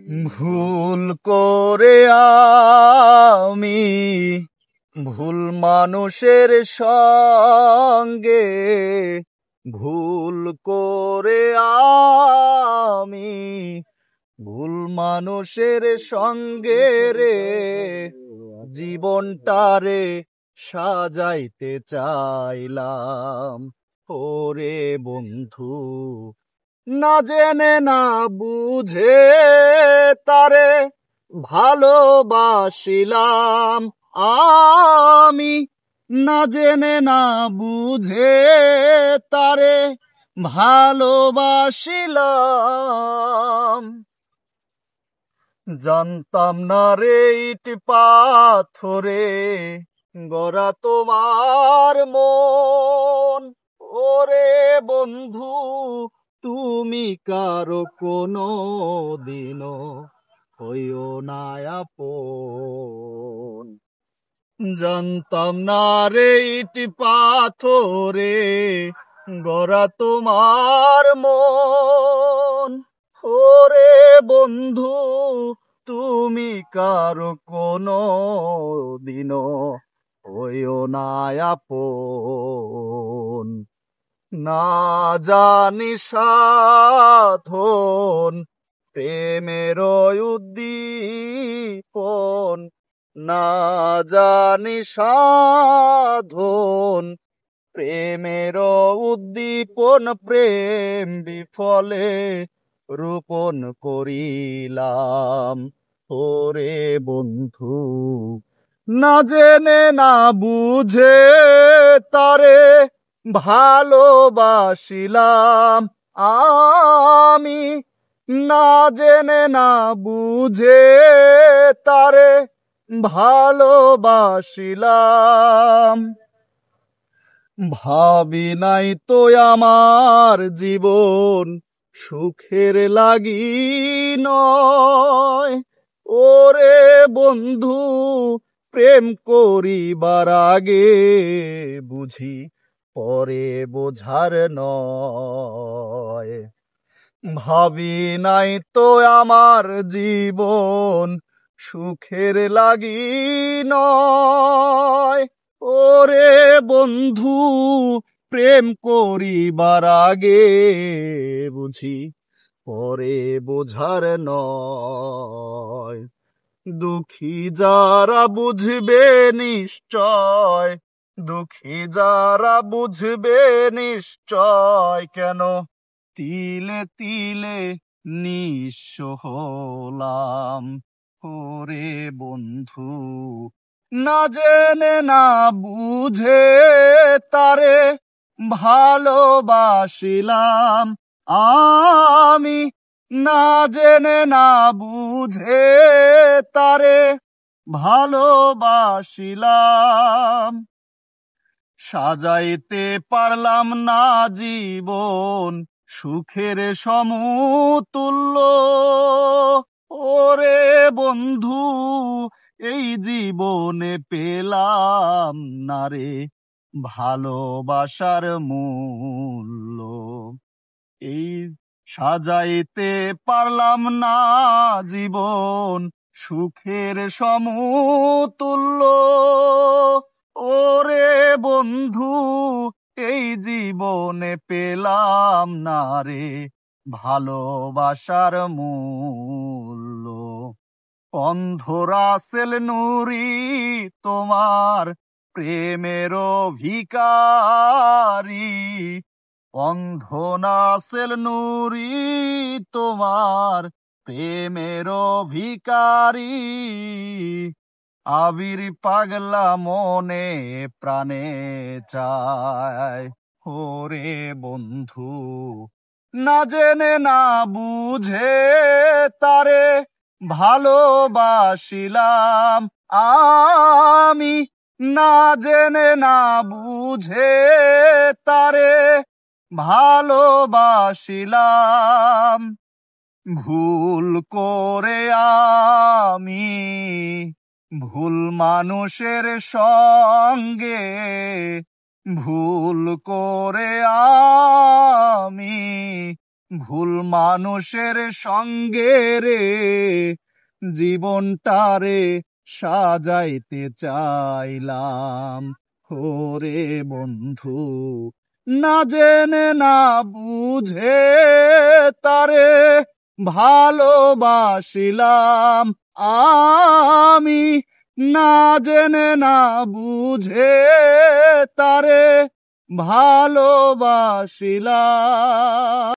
ভুল করে আমি ভুল মানুষের সঙ্গে ভুল করে আমি ভুল মানুষের সঙ্গে রে জীবনটারে সাজাইতে চাইলাম। ওরে বন্ধু, না জেনে না বুঝে তারে ভালোবাসিলাম আমি, না জেনে না বুঝে তারে ভালোবাসিলাম। জানতাম না রে ইট পাথরে গড়া তোমার মন। ওরে বন্ধু, তুমি কারো কোনো দিনও হইও না আপন। জানতাম না রে ইট পাথরে গড়া তোমার মন। ওরে বন্ধু, তুমি কারো কোনো দিনও হইও না আপন। না জানি সাধন প্রেমের উদ্দীপন, না জানি সাধন প্রেমের উদ্দীপন, প্রেম বিফলে রোপণ করিলাম। ওরে বন্ধু, না জেনে না বুঝে তারে ভালোবাসিলাম আমি, না জেনে না বুঝে তারে ভালোবাসিলাম। ভাবি নাই তো আমার জীবন সুখের লাগি নয়। ওরে বন্ধু, প্রেম করিবার আগে বুঝি পরে বোঝার নয়। ভাবি নাই তো আমার জীবন সুখের লাগি নয়। ওরে বন্ধু, প্রেম করিবার আগে বুঝি পরে বোঝার নয়। দুঃখী যারা বুঝবে নিশ্চয়, দুঃখী যারা বুঝবে নিশ্চয়, কেন তিলে তিলে নিঃস্ব হলাম। ওরে বন্ধু, না জেনে না বুঝে তারে ভালোবাসিলাম আমি, না জেনে না বুঝে তারে ভালোবাসিলাম। সাজাইতে পারলাম না জীবন সুখের সমতুল্য। ওরে বন্ধু, এই জীবনে পেলাম না রে ভালোবাসার মূল্য। এই সাজাইতে পারলাম না জীবন সুখের সমতুল্য। ওরে বন্ধু, এই জীবনে পেলাম না রে ভালোবাসার মূল্য। অন্ধ রাসেল নুরি তোমার প্রেমের ভিখারি, অন্ধ রাসেল নুরি তোমার প্রেমের ভিখারি। আবির পাগলা মনে প্রাণে চায়। ওরে বন্ধু, না জেনে না বুঝে তারে ভালোবাসিলাম আমি, না জেনে না বুঝে তারে ভালোবাসিলাম। ভুল করে আমি ভুল মানুষের সঙ্গে ভুল করে আমি ভুল মানুষের সঙ্গে রে জীবনটারে সাজাইতে চাইলাম। ওরে বন্ধু, না জেনে না বুঝে তারে ভালোবাসিলাম আমি, না জেনে না বুঝে তারে ভালোবাসিলাম।